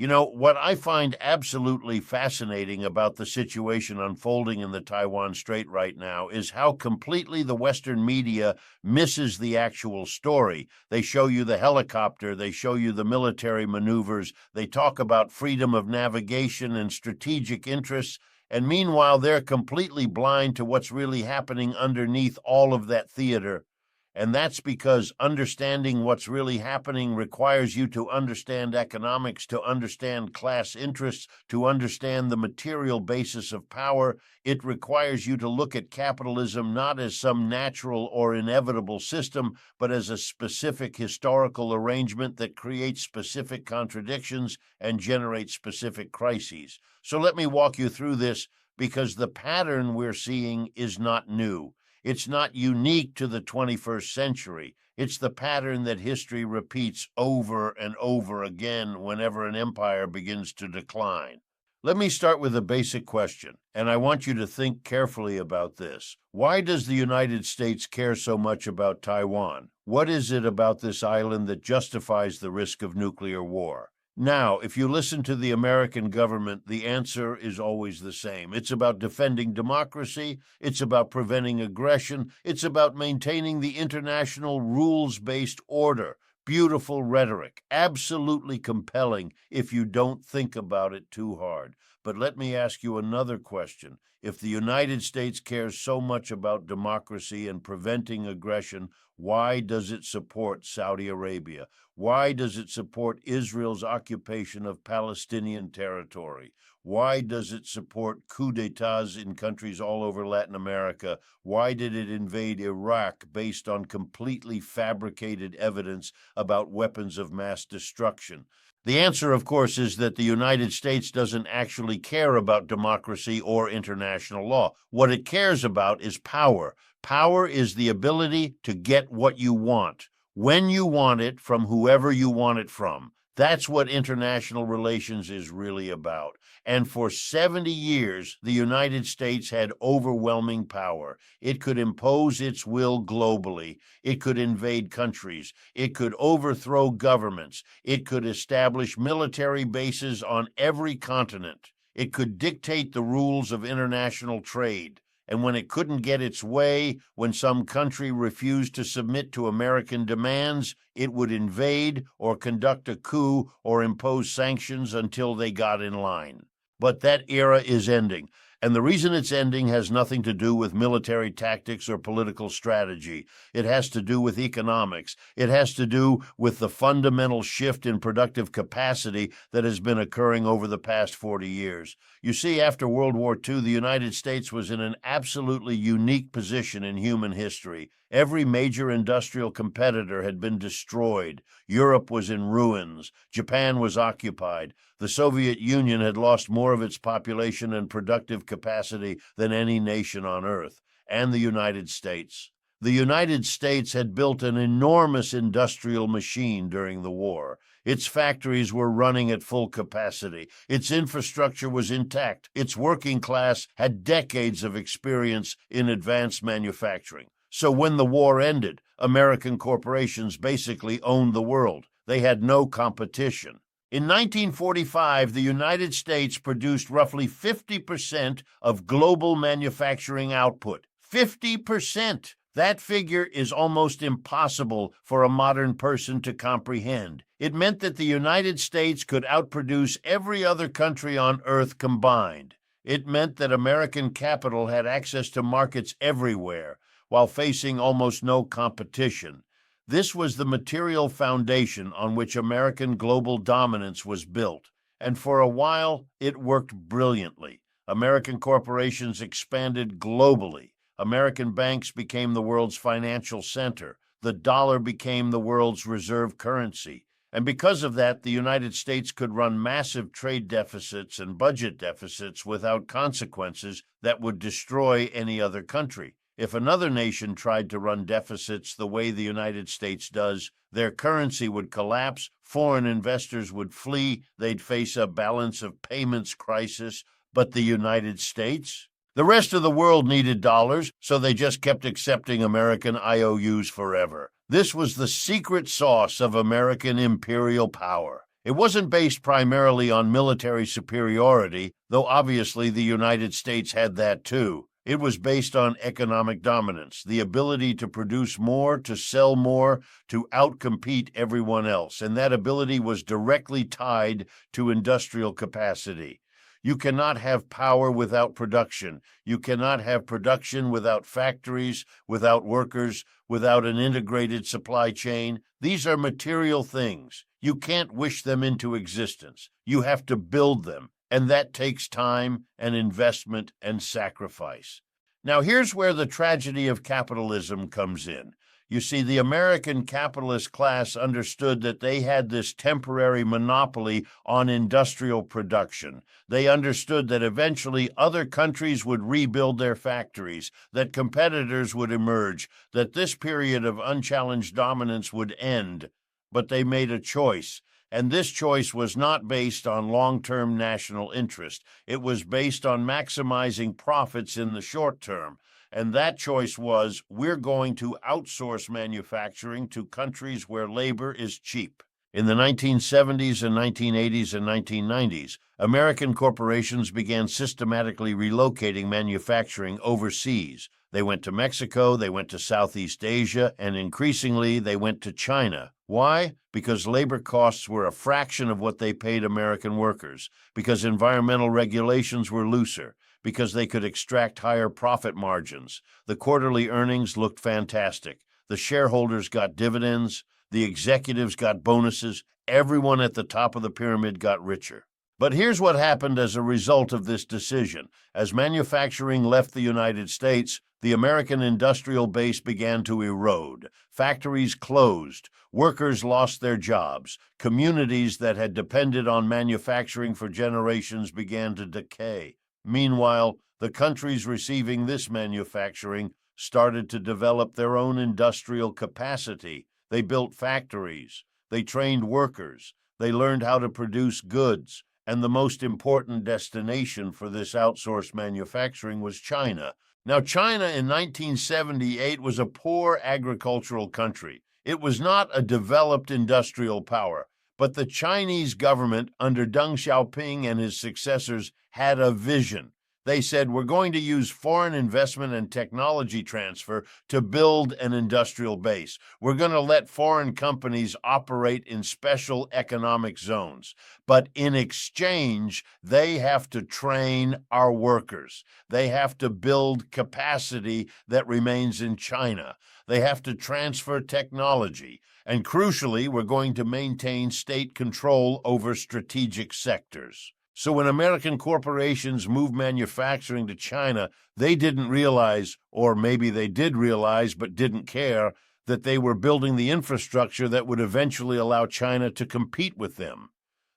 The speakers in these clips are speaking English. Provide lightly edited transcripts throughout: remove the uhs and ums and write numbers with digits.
What I find absolutely fascinating about the situation unfolding in the Taiwan Strait right now is how completely the Western media misses the actual story. They show you the helicopter, they show you the military maneuvers, they talk about freedom of navigation and strategic interests, and meanwhile they're completely blind to what's really happening underneath all of that theater. And that's because understanding what's really happening requires you to understand economics, to understand class interests, to understand the material basis of power. It requires you to look at capitalism not as some natural or inevitable system, but as a specific historical arrangement that creates specific contradictions and generates specific crises. So let me walk you through this, because the pattern we're seeing is not new. It's not unique to the 21st century. It's the pattern that history repeats over and over again whenever an empire begins to decline. Let me start with a basic question, and I want you to think carefully about this. Why does the United States care so much about Taiwan? What is it about this island that justifies the risk of nuclear war? Now, if you listen to the American government, the answer is always the same. It's about defending democracy. It's about preventing aggression. It's about maintaining the international rules-based order. Beautiful rhetoric, absolutely compelling if you don't think about it too hard. But let me ask you another question. If the United States cares so much about democracy and preventing aggression, why does it support Saudi Arabia? Why does it support Israel's occupation of Palestinian territory? Why does it support coups d'etats in countries all over Latin America? Why did it invade Iraq based on completely fabricated evidence about weapons of mass destruction? The answer, of course, is that the United States doesn't actually care about democracy or international law. What it cares about is power. Power is the ability to get what you want, when you want it, from whoever you want it from. That's what international relations is really about. And for 70 years, the United States had overwhelming power. It could impose its will globally. It could invade countries. It could overthrow governments. It could establish military bases on every continent. It could dictate the rules of international trade. And when it couldn't get its way, when some country refused to submit to American demands, it would invade or conduct a coup or impose sanctions until they got in line. But that era is ending. And the reason it's ending has nothing to do with military tactics or political strategy. It has to do with economics. It has to do with the fundamental shift in productive capacity that has been occurring over the past 40 years. You see, after World War II, the United States was in an absolutely unique position in human history. Every major industrial competitor had been destroyed. Europe was in ruins. Japan was occupied. The Soviet Union had lost more of its population and productive capacity than any nation on Earth, and the United States. The United States had built an enormous industrial machine during the war. Its factories were running at full capacity. Its infrastructure was intact. Its working class had decades of experience in advanced manufacturing. So when the war ended, American corporations basically owned the world. They had no competition. In 1945, the United States produced roughly 50% of global manufacturing output. 50%! That figure is almost impossible for a modern person to comprehend. It meant that the United States could outproduce every other country on Earth combined. It meant that American capital had access to markets everywhere, while facing almost no competition. This was the material foundation on which American global dominance was built, and for a while it worked brilliantly. American corporations expanded globally. American banks became the world's financial center. The dollar became the world's reserve currency. And because of that, the United States could run massive trade deficits and budget deficits without consequences that would destroy any other country. If another nation tried to run deficits the way the United States does, their currency would collapse, foreign investors would flee, they'd face a balance of payments crisis. But the United States? The rest of the world needed dollars, so they just kept accepting American IOUs forever. This was the secret sauce of American imperial power. It wasn't based primarily on military superiority, though obviously the United States had that too. It was based on economic dominance, the ability to produce more, to sell more, to outcompete everyone else, and that ability was directly tied to industrial capacity. You cannot have power without production. You cannot have production without factories, without workers, without an integrated supply chain. These are material things. You can't wish them into existence. You have to build them, and that takes time and investment and sacrifice. Now, here's where the tragedy of capitalism comes in. You see, the American capitalist class understood that they had this temporary monopoly on industrial production. They understood that eventually other countries would rebuild their factories, that competitors would emerge, that this period of unchallenged dominance would end. But they made a choice, and this choice was not based on long-term national interest. It was based on maximizing profits in the short term. And that choice was, we're going to outsource manufacturing to countries where labor is cheap. In the 1970s and 1980s and 1990s, American corporations began systematically relocating manufacturing overseas. They went to Mexico, they went to Southeast Asia, and increasingly they went to China. Why? Because labor costs were a fraction of what they paid American workers, because environmental regulations were looser, because they could extract higher profit margins. The quarterly earnings looked fantastic. The shareholders got dividends. The executives got bonuses. Everyone at the top of the pyramid got richer. But here's what happened as a result of this decision. As manufacturing left the United States, the American industrial base began to erode. Factories closed. Workers lost their jobs. Communities that had depended on manufacturing for generations began to decay. Meanwhile, the countries receiving this manufacturing started to develop their own industrial capacity. They built factories. They trained workers. They learned how to produce goods. And the most important destination for this outsourced manufacturing was China. Now, China in 1978 was a poor agricultural country. It was not a developed industrial power. But the Chinese government, under Deng Xiaoping and his successors, had a vision. They said, we're going to use foreign investment and technology transfer to build an industrial base. We're going to let foreign companies operate in special economic zones. But in exchange, they have to train our workers. They have to build capacity that remains in China. They have to transfer technology. And crucially, we're going to maintain state control over strategic sectors. So when American corporations moved manufacturing to China, they didn't realize, or maybe they did realize but didn't care, that they were building the infrastructure that would eventually allow China to compete with them.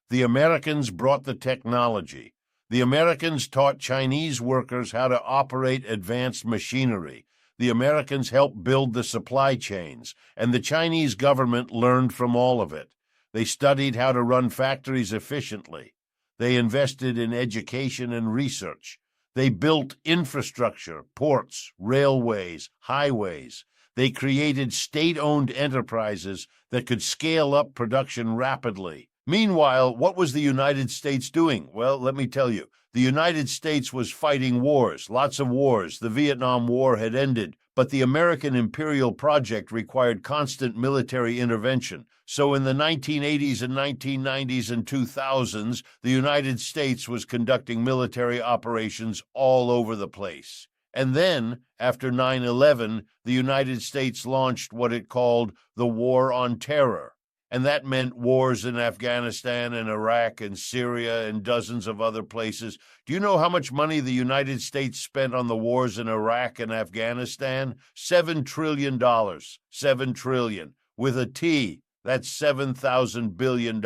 The Americans brought the technology. The Americans taught Chinese workers how to operate advanced machinery. The Americans helped build the supply chains, and the Chinese government learned from all of it. They studied how to run factories efficiently. They invested in education and research. They built infrastructure, ports, railways, highways. They created state-owned enterprises that could scale up production rapidly. Meanwhile, what was the United States doing? Well, let me tell you. The United States was fighting wars, lots of wars. The Vietnam War had ended, but the American imperial project required constant military intervention. So in the 1980s and 1990s and 2000s, the United States was conducting military operations all over the place. And then, after 9/11, the United States launched what it called the War on Terror. And that meant wars in Afghanistan and Iraq and Syria and dozens of other places. Do you know how much money the United States spent on the wars in Iraq and Afghanistan? $7 trillion. $7 trillion. With a T, that's $7,000 billion.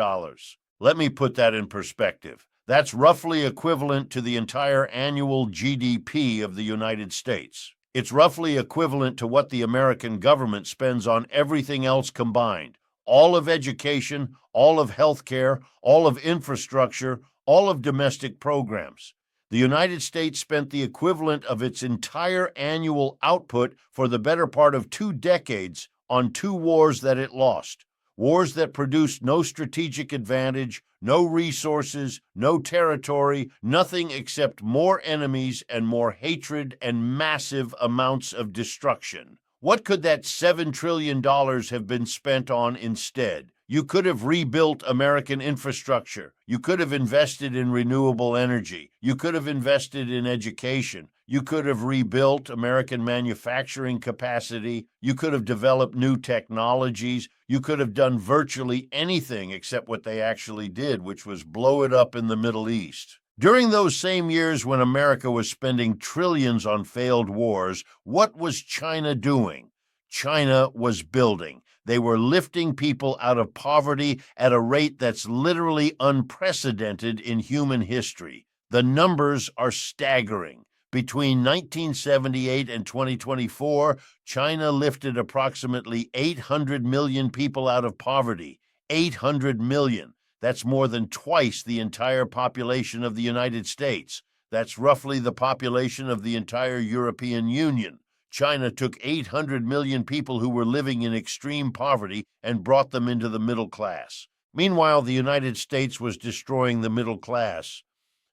Let me put that in perspective. That's roughly equivalent to the entire annual GDP of the United States. It's roughly equivalent to what the American government spends on everything else combined. All of education, all of healthcare, all of infrastructure, all of domestic programs. The United States spent the equivalent of its entire annual output for the better part of 2 decades on 2 wars that it lost. Wars that produced no strategic advantage, no resources, no territory, nothing except more enemies and more hatred and massive amounts of destruction. What could that $7 trillion have been spent on instead? You could have rebuilt American infrastructure. You could have invested in renewable energy. You could have invested in education. You could have rebuilt American manufacturing capacity. You could have developed new technologies. You could have done virtually anything except what they actually did, which was blow it up in the Middle East. During those same years when America was spending trillions on failed wars, what was China doing? China was building. They were lifting people out of poverty at a rate that's literally unprecedented in human history. The numbers are staggering. Between 1978 and 2024, China lifted approximately 800 million people out of poverty. 800 million. That's more than twice the entire population of the United States. That's roughly the population of the entire European Union. China took 800 million people who were living in extreme poverty and brought them into the middle class. Meanwhile, the United States was destroying the middle class.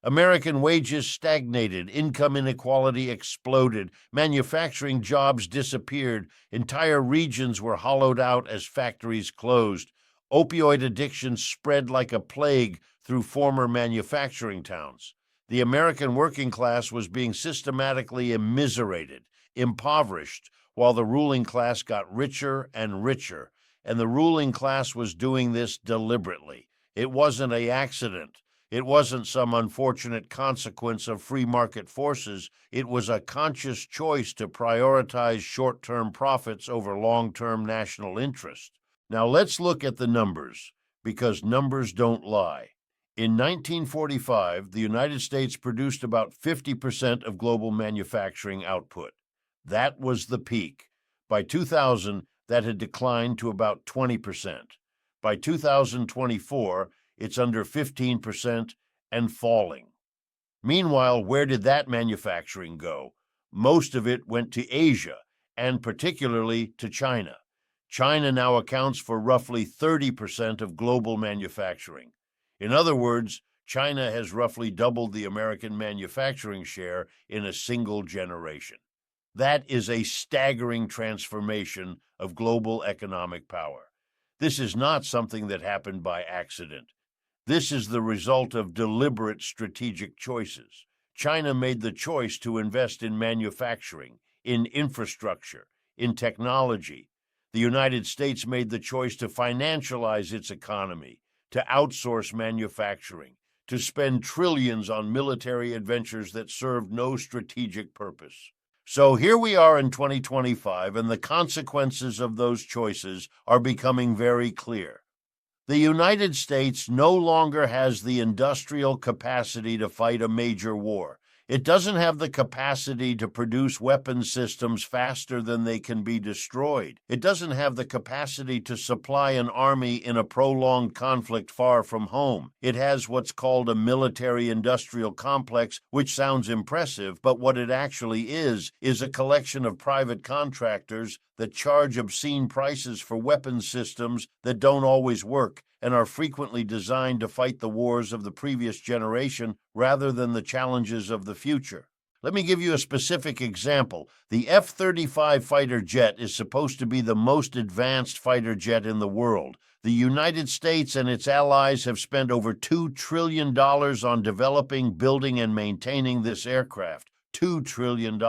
American wages stagnated, income inequality exploded, manufacturing jobs disappeared, entire regions were hollowed out as factories closed. Opioid addiction spread like a plague through former manufacturing towns. The American working class was being systematically immiserated, impoverished, while the ruling class got richer and richer. And the ruling class was doing this deliberately. It wasn't an accident. It wasn't some unfortunate consequence of free market forces. It was a conscious choice to prioritize short-term profits over long-term national interest. Now let's look at the numbers, because numbers don't lie. In 1945, the United States produced about 50% of global manufacturing output. That was the peak. By 2000, that had declined to about 20%. By 2024, it's under 15% and falling. Meanwhile, where did that manufacturing go? Most of it went to Asia, and particularly to China. China now accounts for roughly 30% of global manufacturing. In other words, China has roughly doubled the American manufacturing share in a single generation. That is a staggering transformation of global economic power. This is not something that happened by accident. This is the result of deliberate strategic choices. China made the choice to invest in manufacturing, in infrastructure, in technology. The United States made the choice to financialize its economy, to outsource manufacturing, to spend trillions on military adventures that served no strategic purpose. So here we are in 2025, and the consequences of those choices are becoming very clear. The United States no longer has the industrial capacity to fight a major war. It doesn't have the capacity to produce weapons systems faster than they can be destroyed. It doesn't have the capacity to supply an army in a prolonged conflict far from home. It has what's called a military-industrial complex, which sounds impressive, but what it actually is a collection of private contractors that charge obscene prices for weapons systems that don't always work and are frequently designed to fight the wars of the previous generation rather than the challenges of the future. Let me give you a specific example. The F-35 fighter jet is supposed to be the most advanced fighter jet in the world. The United States and its allies have spent over $2 trillion on developing, building, and maintaining this aircraft. $2 trillion.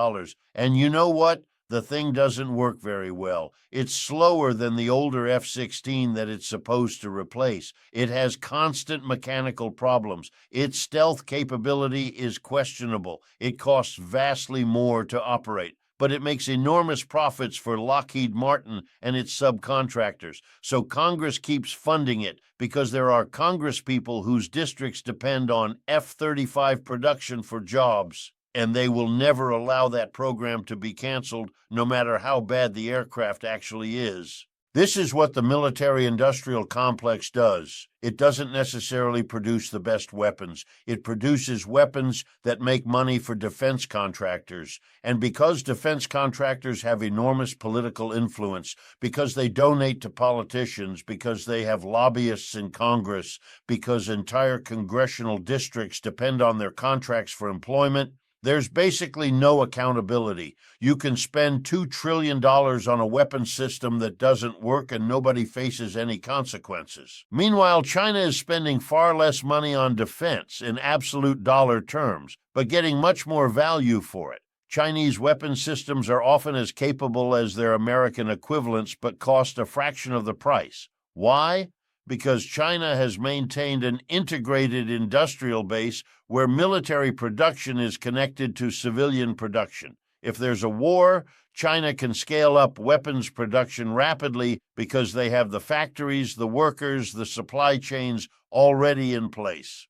And you know what? The thing doesn't work very well. It's slower than the older F-16 that it's supposed to replace. It has constant mechanical problems. Its stealth capability is questionable. It costs vastly more to operate, but it makes enormous profits for Lockheed Martin and its subcontractors. So Congress keeps funding it because there are Congresspeople whose districts depend on F-35 production for jobs. And they will never allow that program to be canceled, no matter how bad the aircraft actually is. This is what the military-industrial complex does. It doesn't necessarily produce the best weapons. It produces weapons that make money for defense contractors. And because defense contractors have enormous political influence, because they donate to politicians, because they have lobbyists in Congress, because entire congressional districts depend on their contracts for employment, there's basically no accountability. You can spend $2 trillion on a weapons system that doesn't work and nobody faces any consequences. Meanwhile, China is spending far less money on defense in absolute dollar terms, but getting much more value for it. Chinese weapons systems are often as capable as their American equivalents, but cost a fraction of the price. Why? Because China has maintained an integrated industrial base where military production is connected to civilian production. If there's a war, China can scale up weapons production rapidly because they have the factories, the workers, the supply chains already in place.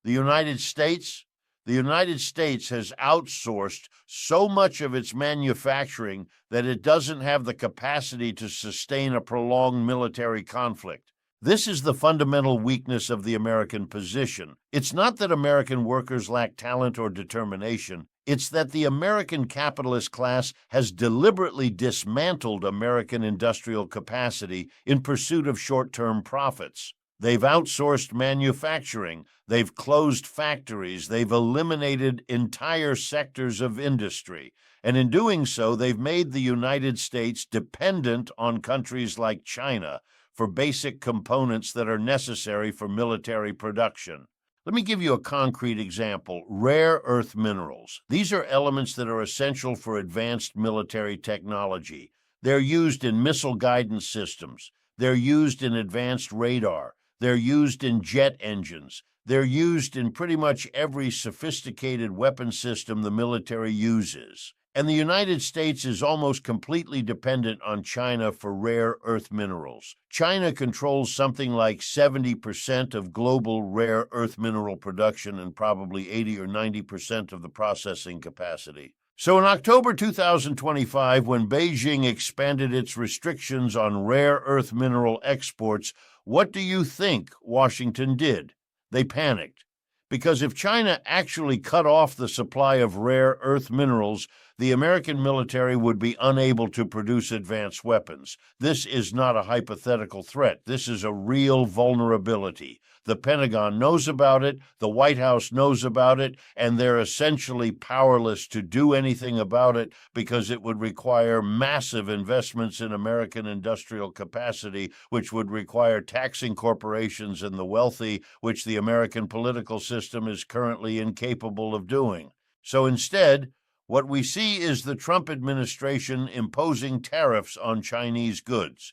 The United States? The United States has outsourced so much of its manufacturing that it doesn't have the capacity to sustain a prolonged military conflict. This is the fundamental weakness of the American position. It's not that American workers lack talent or determination. It's that the American capitalist class has deliberately dismantled American industrial capacity in pursuit of short-term profits. They've outsourced manufacturing, they've closed factories, they've eliminated entire sectors of industry, and in doing so, they've made the United States dependent on countries like China for basic components that are necessary for military production. Let me give you a concrete example: rare earth minerals. These are elements that are essential for advanced military technology. They're used in missile guidance systems. They're used in advanced radar. They're used in jet engines. They're used in pretty much every sophisticated weapon system the military uses. And the United States is almost completely dependent on China for rare earth minerals. China controls something like 70% of global rare earth mineral production and probably 80 or 90% of the processing capacity. So in October 2025, when Beijing expanded its restrictions on rare earth mineral exports, what do you think Washington did? They panicked. Because if China actually cut off the supply of rare earth minerals, the American military would be unable to produce advanced weapons. This is not a hypothetical threat. This is a real vulnerability. The Pentagon knows about it, the White House knows about it, and they're essentially powerless to do anything about it because it would require massive investments in American industrial capacity, which would require taxing corporations and the wealthy, which the American political system is currently incapable of doing. So instead, what we see is the Trump administration imposing tariffs on Chinese goods.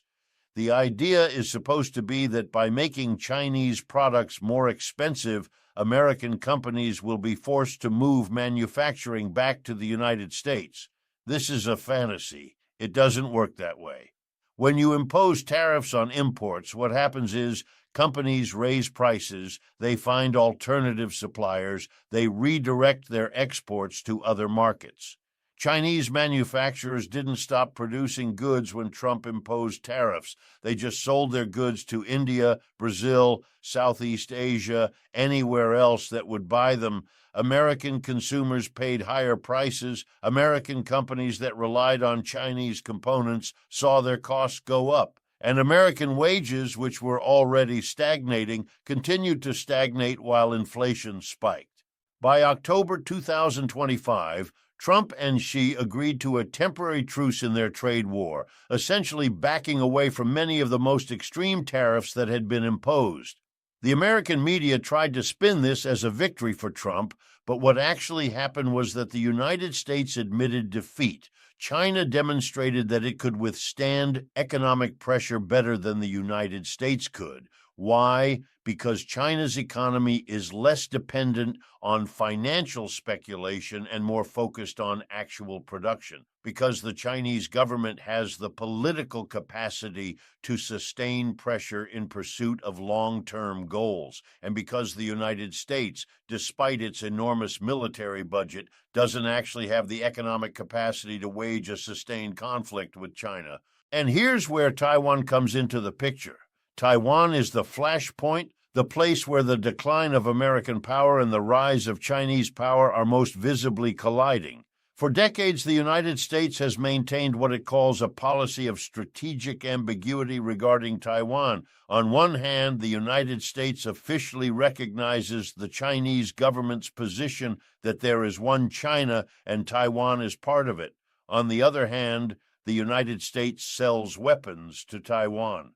The idea is supposed to be that by making Chinese products more expensive, American companies will be forced to move manufacturing back to the United States. This is a fantasy. It doesn't work that way. When you impose tariffs on imports, what happens is companies raise prices, they find alternative suppliers, they redirect their exports to other markets. Chinese manufacturers didn't stop producing goods when Trump imposed tariffs. They just sold their goods to India, Brazil, Southeast Asia, anywhere else that would buy them. American consumers paid higher prices. American companies that relied on Chinese components saw their costs go up. And American wages, which were already stagnating, continued to stagnate while inflation spiked. By October 2025, Trump and Xi agreed to a temporary truce in their trade war, essentially backing away from many of the most extreme tariffs that had been imposed. The American media tried to spin this as a victory for Trump, but what actually happened was that the United States admitted defeat. China demonstrated that it could withstand economic pressure better than the United States could. Why? Because China's economy is less dependent on financial speculation and more focused on actual production. Because the Chinese government has the political capacity to sustain pressure in pursuit of long-term goals. And because the United States, despite its enormous military budget, doesn't actually have the economic capacity to wage a sustained conflict with China. And here's where Taiwan comes into the picture. Taiwan is the flashpoint, the place where the decline of American power and the rise of Chinese power are most visibly colliding. For decades, the United States has maintained what it calls a policy of strategic ambiguity regarding Taiwan. On one hand, the United States officially recognizes the Chinese government's position that there is one China and Taiwan is part of it. On the other hand, the United States sells weapons to Taiwan.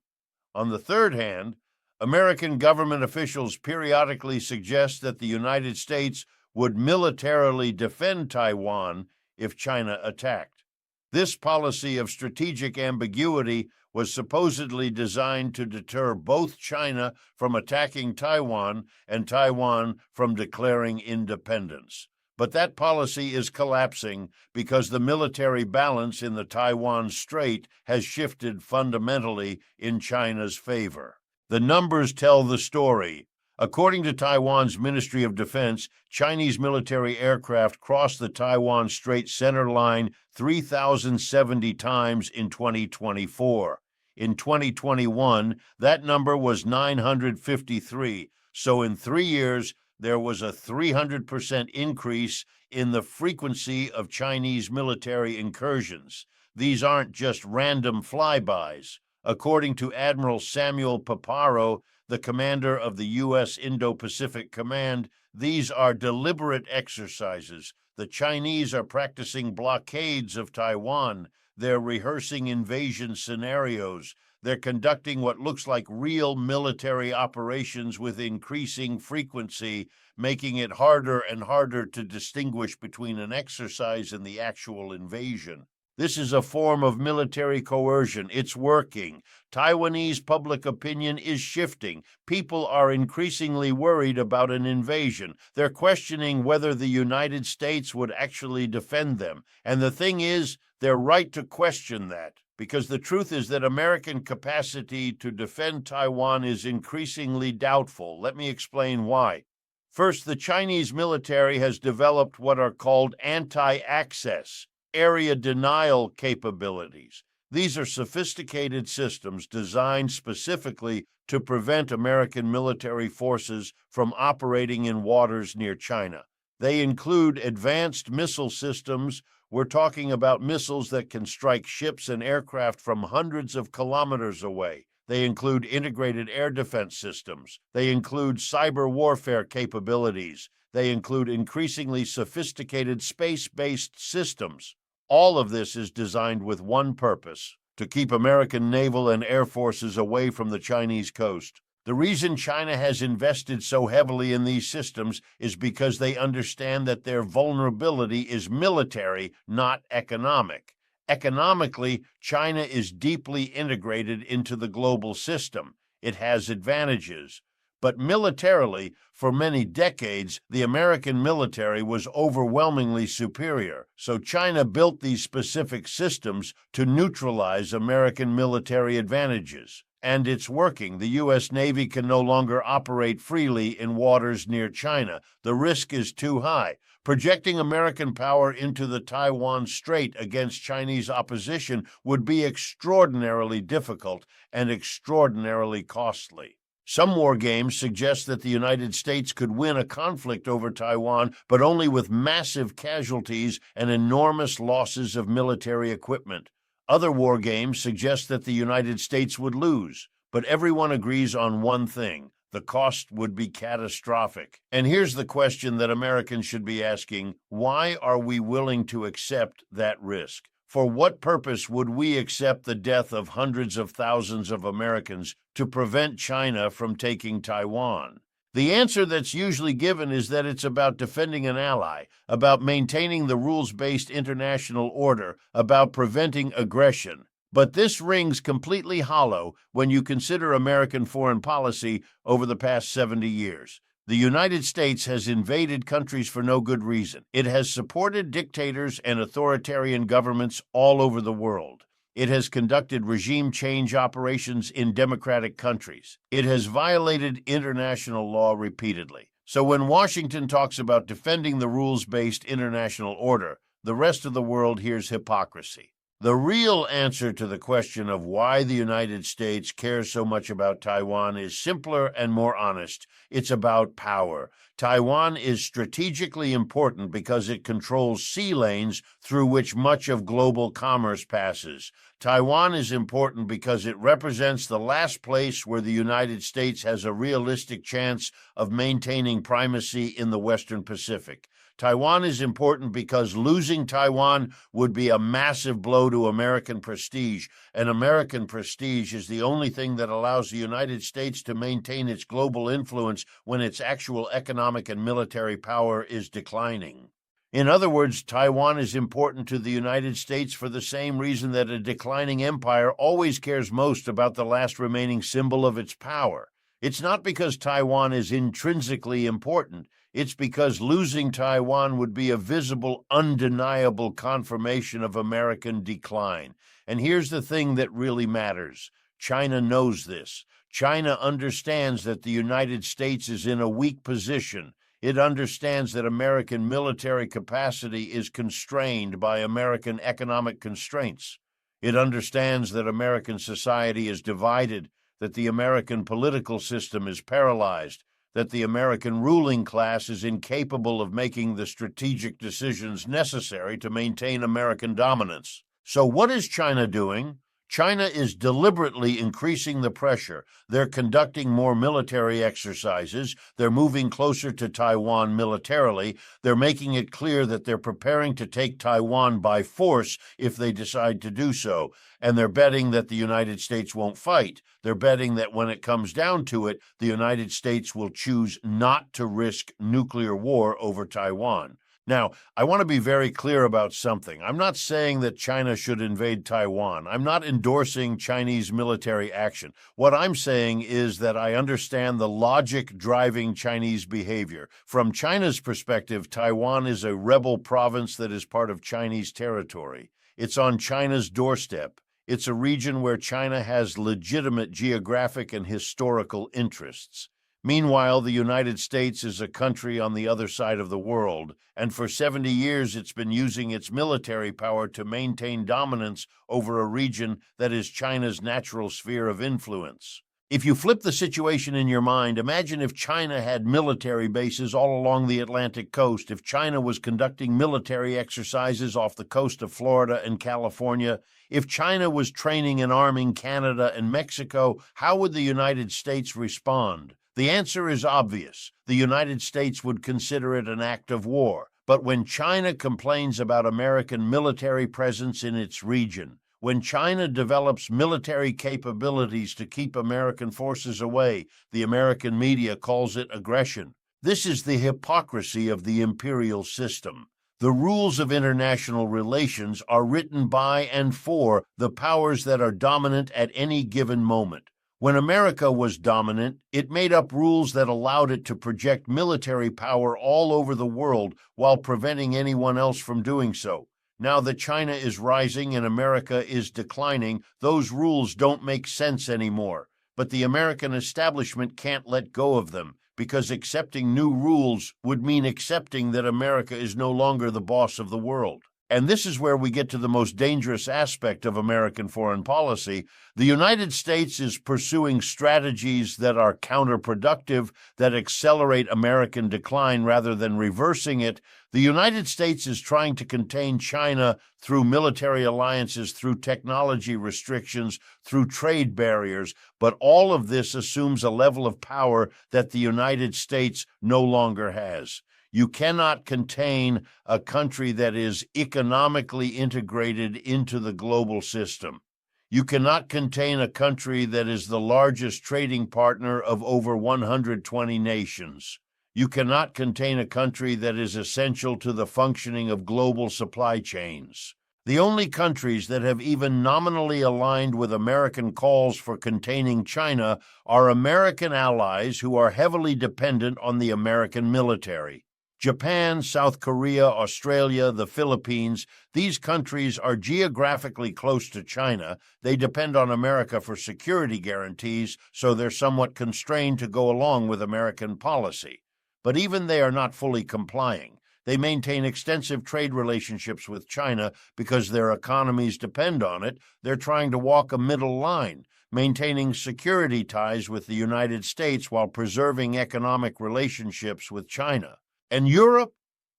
On the third hand, American government officials periodically suggest that the United States would militarily defend Taiwan if China attacked. This policy of strategic ambiguity was supposedly designed to deter both China from attacking Taiwan and Taiwan from declaring independence. But that policy is collapsing because the military balance in the Taiwan Strait has shifted fundamentally in China's favor. The numbers tell the story. According to Taiwan's Ministry of Defense, Chinese military aircraft crossed the Taiwan Strait center line 3,070 times in 2024. In 2021, that number was 953. So in 3 years, there was a 300% increase in the frequency of Chinese military incursions. These aren't just random flybys. According to Admiral Samuel Paparo, the commander of the U.S. Indo-Pacific Command, these are deliberate exercises. The Chinese are practicing blockades of Taiwan. They're rehearsing invasion scenarios. They're conducting what looks like real military operations with increasing frequency, making it harder and harder to distinguish between an exercise and the actual invasion. This is a form of military coercion. It's working. Taiwanese public opinion is shifting. People are increasingly worried about an invasion. They're questioning whether the United States would actually defend them. And the thing is, they're right to question that, because the truth is that American capacity to defend Taiwan is increasingly doubtful. Let me explain why. First, the Chinese military has developed what are called anti-access, area denial capabilities. These are sophisticated systems designed specifically to prevent American military forces from operating in waters near China. They include advanced missile systems. We're talking about missiles that can strike ships and aircraft from hundreds of kilometers away. They include integrated air defense systems. They include cyber warfare capabilities. They include increasingly sophisticated space-based systems. All of this is designed with one purpose: to keep American naval and air forces away from the Chinese coast. The reason China has invested so heavily in these systems is because they understand that their vulnerability is military, not economic. Economically, China is deeply integrated into the global system. It has advantages. But militarily, for many decades, the American military was overwhelmingly superior. So China built these specific systems to neutralize American military advantages. And it's working. The U.S. Navy can no longer operate freely in waters near China. The risk is too high. Projecting American power into the Taiwan Strait against Chinese opposition would be extraordinarily difficult and extraordinarily costly. Some war games suggest that the United States could win a conflict over Taiwan, but only with massive casualties and enormous losses of military equipment. Other war games suggest that the United States would lose, but everyone agrees on one thing: the cost would be catastrophic. And here's the question that Americans should be asking: why are we willing to accept that risk? For what purpose would we accept the death of hundreds of thousands of Americans to prevent China from taking Taiwan? The answer that's usually given is that it's about defending an ally, about maintaining the rules-based international order, about preventing aggression. But this rings completely hollow when you consider American foreign policy over the past 70 years. The United States has invaded countries for no good reason. It has supported dictators and authoritarian governments all over the world. It has conducted regime change operations in democratic countries. It has violated international law repeatedly. So when Washington talks about defending the rules-based international order, the rest of the world hears hypocrisy. The real answer to the question of why the United States cares so much about Taiwan is simpler and more honest. It's about power. Taiwan is strategically important because it controls sea lanes through which much of global commerce passes. Taiwan is important because it represents the last place where the United States has a realistic chance of maintaining primacy in the Western Pacific. Taiwan is important because losing Taiwan would be a massive blow to American prestige, and American prestige is the only thing that allows the United States to maintain its global influence when its actual economic and military power is declining. In other words, Taiwan is important to the United States for the same reason that a declining empire always cares most about the last remaining symbol of its power. It's not because Taiwan is intrinsically important. It's because losing Taiwan would be a visible, undeniable confirmation of American decline. And here's the thing that really matters. China knows this. China understands that the United States is in a weak position. It understands that American military capacity is constrained by American economic constraints. It understands that American society is divided, that the American political system is paralyzed, that the American ruling class is incapable of making the strategic decisions necessary to maintain American dominance. So what is China doing? China is deliberately increasing the pressure. They're conducting more military exercises. They're moving closer to Taiwan militarily. They're making it clear that they're preparing to take Taiwan by force if they decide to do so. And they're betting that the United States won't fight. They're betting that when it comes down to it, the United States will choose not to risk nuclear war over Taiwan. Now, I want to be very clear about something. I'm not saying that China should invade Taiwan. I'm not endorsing Chinese military action. What I'm saying is that I understand the logic driving Chinese behavior. From China's perspective, Taiwan is a rebel province that is part of Chinese territory. It's on China's doorstep. It's a region where China has legitimate geographic and historical interests. Meanwhile, the United States is a country on the other side of the world, and for 70 years it's been using its military power to maintain dominance over a region that is China's natural sphere of influence. If you flip the situation in your mind, imagine if China had military bases all along the Atlantic coast, if China was conducting military exercises off the coast of Florida and California, if China was training and arming Canada and Mexico, how would the United States respond? The answer is obvious. The United States would consider it an act of war. But when China complains about American military presence in its region, when China develops military capabilities to keep American forces away, the American media calls it aggression. This is the hypocrisy of the imperial system. The rules of international relations are written by and for the powers that are dominant at any given moment. When America was dominant, it made up rules that allowed it to project military power all over the world while preventing anyone else from doing so. Now that China is rising and America is declining, those rules don't make sense anymore. But the American establishment can't let go of them, because accepting new rules would mean accepting that America is no longer the boss of the world. And this is where we get to the most dangerous aspect of American foreign policy. The United States is pursuing strategies that are counterproductive, that accelerate American decline rather than reversing it. The United States is trying to contain China through military alliances, through technology restrictions, through trade barriers, but all of this assumes a level of power that the United States no longer has. You cannot contain a country that is economically integrated into the global system. You cannot contain a country that is the largest trading partner of over 120 nations. You cannot contain a country that is essential to the functioning of global supply chains. The only countries that have even nominally aligned with American calls for containing China are American allies who are heavily dependent on the American military. Japan, South Korea, Australia, the Philippines, these countries are geographically close to China. They depend on America for security guarantees, so they're somewhat constrained to go along with American policy. But even they are not fully complying. They maintain extensive trade relationships with China because their economies depend on it. They're trying to walk a middle line, maintaining security ties with the United States while preserving economic relationships with China. And Europe?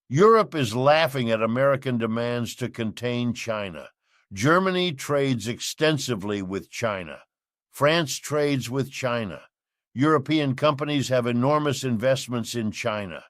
Europe is laughing at American demands to contain China. Germany trades extensively with China. France trades with China. European companies have enormous investments in China.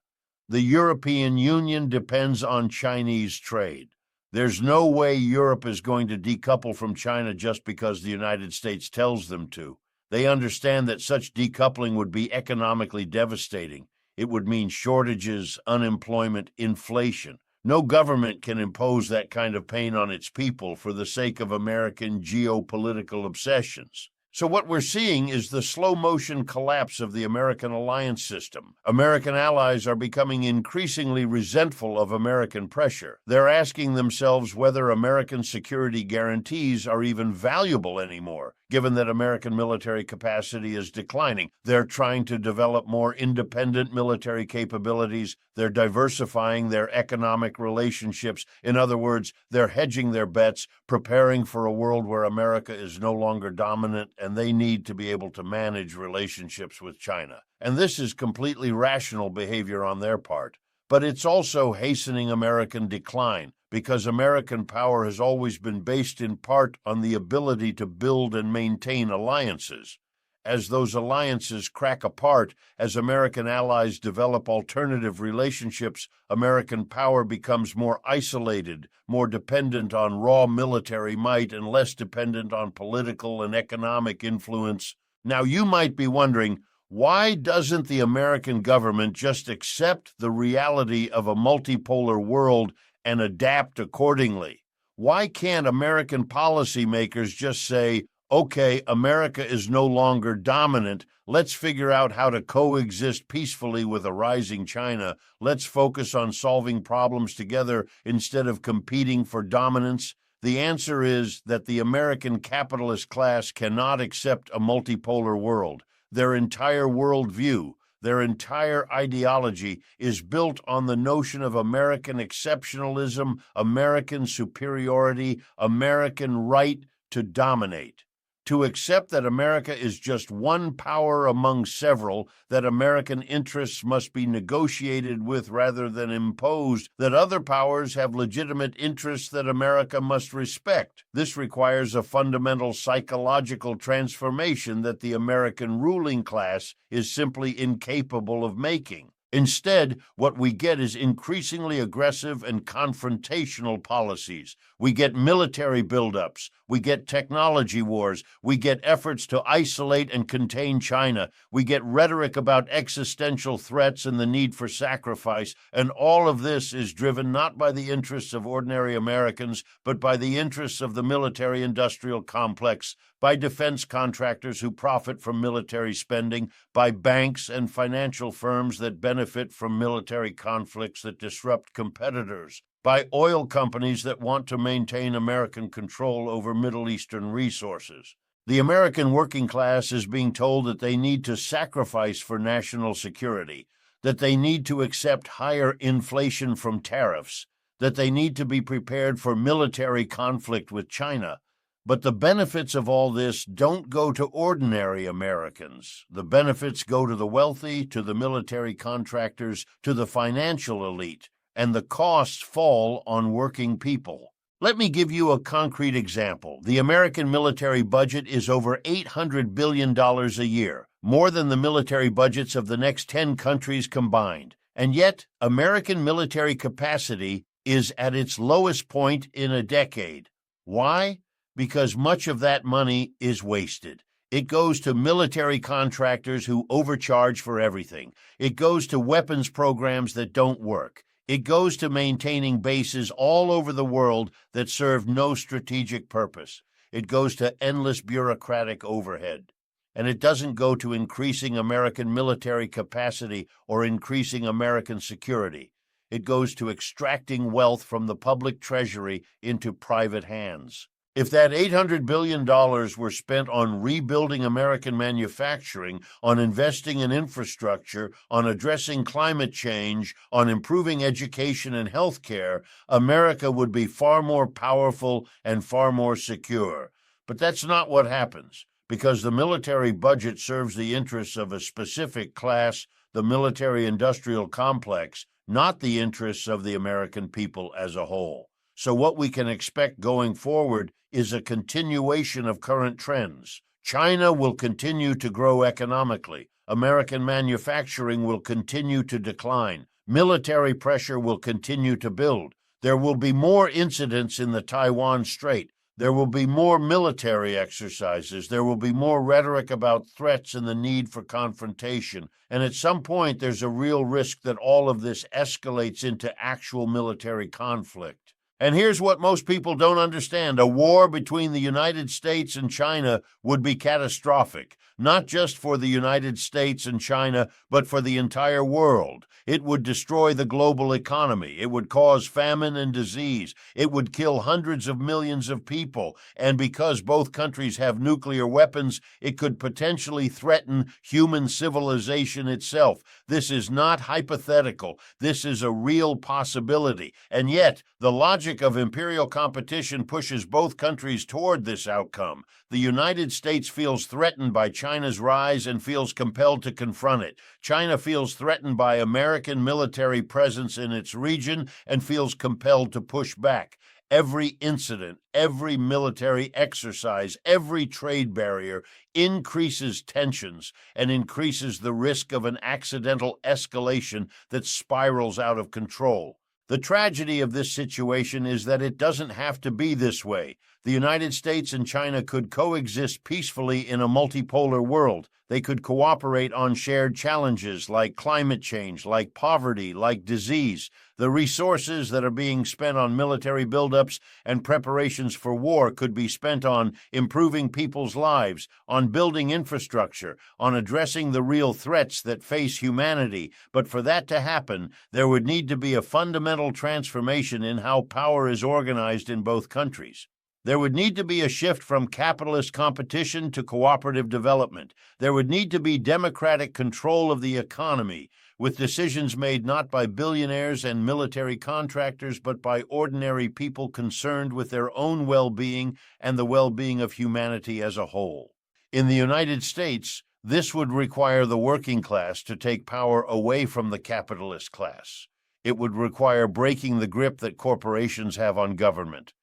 The European Union depends on Chinese trade. There's no way Europe is going to decouple from China just because the United States tells them to. They understand that such decoupling would be economically devastating. It would mean shortages, unemployment, inflation. No government can impose that kind of pain on its people for the sake of American geopolitical obsessions. So what we're seeing is the slow-motion collapse of the American alliance system. American allies are becoming increasingly resentful of American pressure. They're asking themselves whether American security guarantees are even valuable anymore, given that American military capacity is declining. They're trying to develop more independent military capabilities. They're diversifying their economic relationships. In other words, they're hedging their bets, preparing for a world where America is no longer dominant, and they need to be able to manage relationships with China. And this is completely rational behavior on their part. But it's also hastening American decline, because American power has always been based in part on the ability to build and maintain alliances. As those alliances crack apart, as American allies develop alternative relationships, American power becomes more isolated, more dependent on raw military might, and less dependent on political and economic influence. Now, you might be wondering, why doesn't the American government just accept the reality of a multipolar world and adapt accordingly? Why can't American policymakers just say, okay, America is no longer dominant. Let's figure out how to coexist peacefully with a rising China. Let's focus on solving problems together instead of competing for dominance. The answer is that the American capitalist class cannot accept a multipolar world. Their entire worldview, their entire ideology is built on the notion of American exceptionalism, American superiority, American right to dominate. To accept that America is just one power among several, that American interests must be negotiated with rather than imposed, that other powers have legitimate interests that America must respect. This requires a fundamental psychological transformation that the American ruling class is simply incapable of making. Instead, what we get is increasingly aggressive and confrontational policies. We get military buildups. We get technology wars. We get efforts to isolate and contain China. We get rhetoric about existential threats and the need for sacrifice. And all of this is driven not by the interests of ordinary Americans, but by the interests of the military-industrial complex, by defense contractors who profit from military spending, by banks and financial firms that benefit from military conflicts that disrupt competitors, by oil companies that want to maintain American control over Middle Eastern resources. The American working class is being told that they need to sacrifice for national security, that they need to accept higher inflation from tariffs, that they need to be prepared for military conflict with China. But the benefits of all this don't go to ordinary Americans. The benefits go to the wealthy, to the military contractors, to the financial elite, and the costs fall on working people. Let me give you a concrete example. The American military budget is over $800 billion a year, more than the military budgets of the next 10 countries combined. And yet, American military capacity is at its lowest point in a decade. Why? Because much of that money is wasted. It goes to military contractors who overcharge for everything. It goes to weapons programs that don't work. It goes to maintaining bases all over the world that serve no strategic purpose. It goes to endless bureaucratic overhead. And it doesn't go to increasing American military capacity or increasing American security. It goes to extracting wealth from the public treasury into private hands. If that $800 billion were spent on rebuilding American manufacturing, on investing in infrastructure, on addressing climate change, on improving education and health care, America would be far more powerful and far more secure. But that's not what happens, because the military budget serves the interests of a specific class, the military-industrial complex, not the interests of the American people as a whole. So what we can expect going forward is a continuation of current trends. China will continue to grow economically. American manufacturing will continue to decline. Military pressure will continue to build. There will be more incidents in the Taiwan Strait. There will be more military exercises. There will be more rhetoric about threats and the need for confrontation. And at some point, there's a real risk that all of this escalates into actual military conflict. And here's what most people don't understand. A war between the United States and China would be catastrophic, not just for the United States and China, but for the entire world. It would destroy the global economy. It would cause famine and disease. It would kill hundreds of millions of people. And because both countries have nuclear weapons, it could potentially threaten human civilization itself. This is not hypothetical. This is a real possibility. And yet, the logic of imperial competition pushes both countries toward this outcome. The United States feels threatened by China's rise and feels compelled to confront it. China feels threatened by American military presence in its region and feels compelled to push back. Every incident, every military exercise, every trade barrier increases tensions and increases the risk of an accidental escalation that spirals out of control. The tragedy of this situation is that it doesn't have to be this way. The United States and China could coexist peacefully in a multipolar world. They could cooperate on shared challenges like climate change, like poverty, like disease. The resources that are being spent on military buildups and preparations for war could be spent on improving people's lives, on building infrastructure, on addressing the real threats that face humanity. But for that to happen, there would need to be a fundamental transformation in how power is organized in both countries. There would need to be a shift from capitalist competition to cooperative development. There would need to be democratic control of the economy, with decisions made not by billionaires and military contractors, but by ordinary people concerned with their own well-being and the well-being of humanity as a whole. In the United States, this would require the working class to take power away from the capitalist class. It would require breaking the grip that corporations have on government.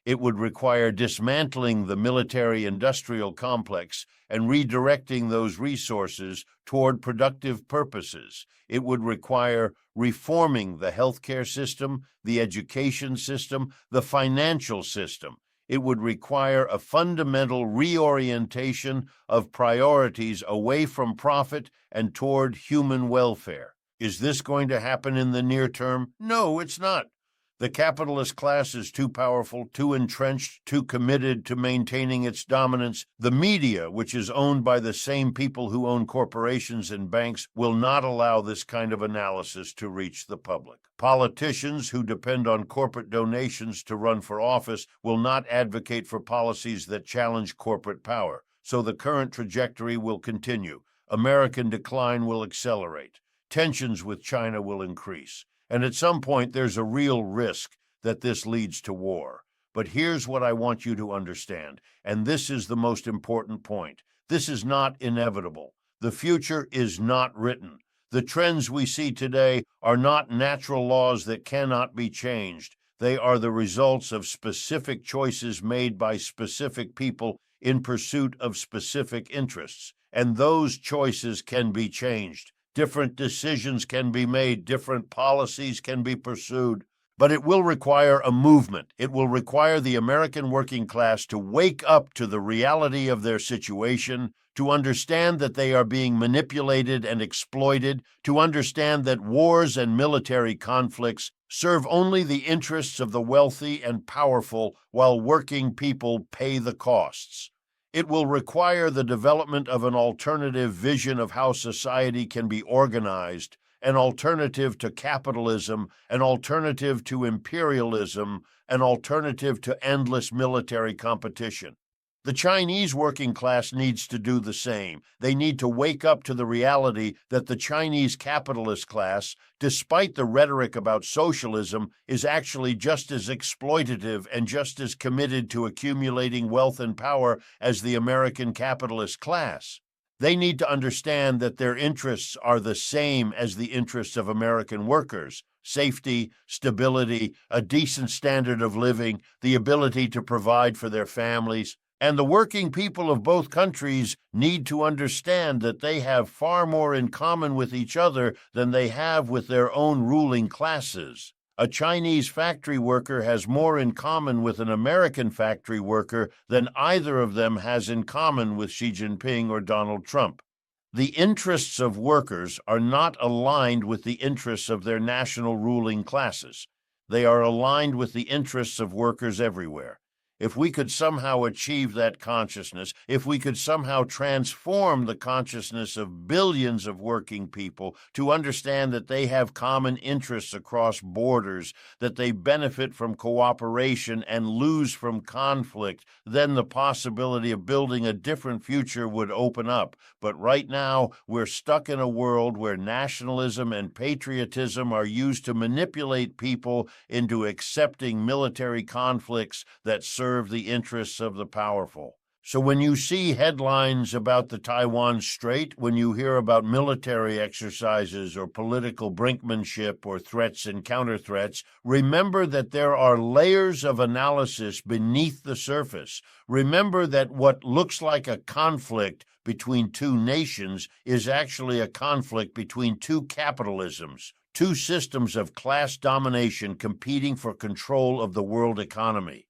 It would require dismantling the military-industrial complex and redirecting those resources toward productive purposes. It would require reforming the healthcare system, the education system, the financial system. It would require a fundamental reorientation of priorities away from profit and toward human welfare. Is this going to happen in the near term? No, it's not. The capitalist class is too powerful, too entrenched, too committed to maintaining its dominance. The media, which is owned by the same people who own corporations and banks, will not allow this kind of analysis to reach the public. Politicians who depend on corporate donations to run for office will not advocate for policies that challenge corporate power. So the current trajectory will continue. American decline will accelerate. Tensions with China will increase. And at some point, there's a real risk that this leads to war. But here's what I want you to understand, and this is the most important point. This is not inevitable. The future is not written. The trends we see today are not natural laws that cannot be changed. They are the results of specific choices made by specific people in pursuit of specific interests. And those choices can be changed. Different decisions can be made, different policies can be pursued, but it will require a movement. It will require the American working class to wake up to the reality of their situation, to understand that they are being manipulated and exploited, to understand that wars and military conflicts serve only the interests of the wealthy and powerful, while working people pay the costs. It will require the development of an alternative vision of how society can be organized an alternative to capitalism, an alternative to imperialism, an alternative to endless military competition. The Chinese working class needs to do the same. They need to wake up to the reality that the Chinese capitalist class, despite the rhetoric about socialism, is actually just as exploitative and just as committed to accumulating wealth and power as the American capitalist class. They need to understand that their interests are the same as the interests of American workers: safety, stability, a decent standard of living, the ability to provide for their families. And the working people of both countries need to understand that they have far more in common with each other than they have with their own ruling classes. A Chinese factory worker has more in common with an American factory worker than either of them has in common with Xi Jinping or Donald Trump. The interests of workers are not aligned with the interests of their national ruling classes. They are aligned with the interests of workers everywhere. If we could somehow achieve that consciousness, if we could somehow transform the consciousness of billions of working people to understand that they have common interests across borders, that they benefit from cooperation and lose from conflict, then the possibility of building a different future would open up. But right now, we're stuck in a world where nationalism and patriotism are used to manipulate people into accepting military conflicts that serve the interests of the powerful. So when you see headlines about the Taiwan Strait, when you hear about military exercises or political brinkmanship or threats and counter-threats, remember that there are layers of analysis beneath the surface. Remember that what looks like a conflict between two nations is actually a conflict between two capitalisms, two systems of class domination competing for control of the world economy.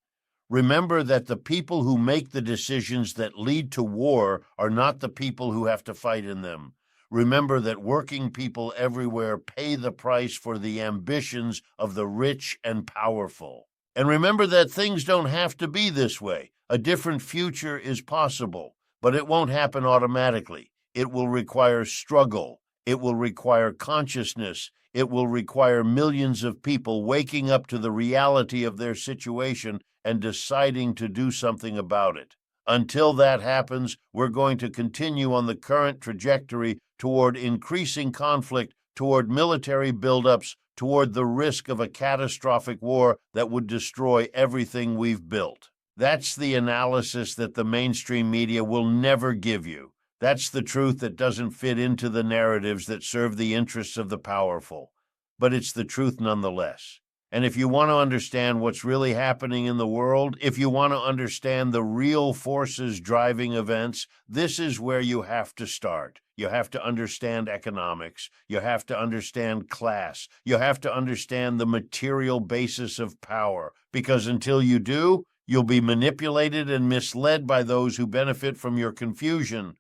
Remember that the people who make the decisions that lead to war are not the people who have to fight in them. Remember that working people everywhere pay the price for the ambitions of the rich and powerful. And remember that things don't have to be this way. A different future is possible, but it won't happen automatically. It will require struggle. It will require consciousness. It will require millions of people waking up to the reality of their situation and deciding to do something about it. Until that happens, we're going to continue on the current trajectory toward increasing conflict, toward military buildups, toward the risk of a catastrophic war that would destroy everything we've built. That's the analysis that the mainstream media will never give you. That's the truth that doesn't fit into the narratives that serve the interests of the powerful. But it's the truth nonetheless. And if you want to understand what's really happening in the world, if you want to understand the real forces driving events, this is where you have to start. You have to understand economics. You have to understand class. You have to understand the material basis of power. Because until you do, you'll be manipulated and misled by those who benefit from your confusion.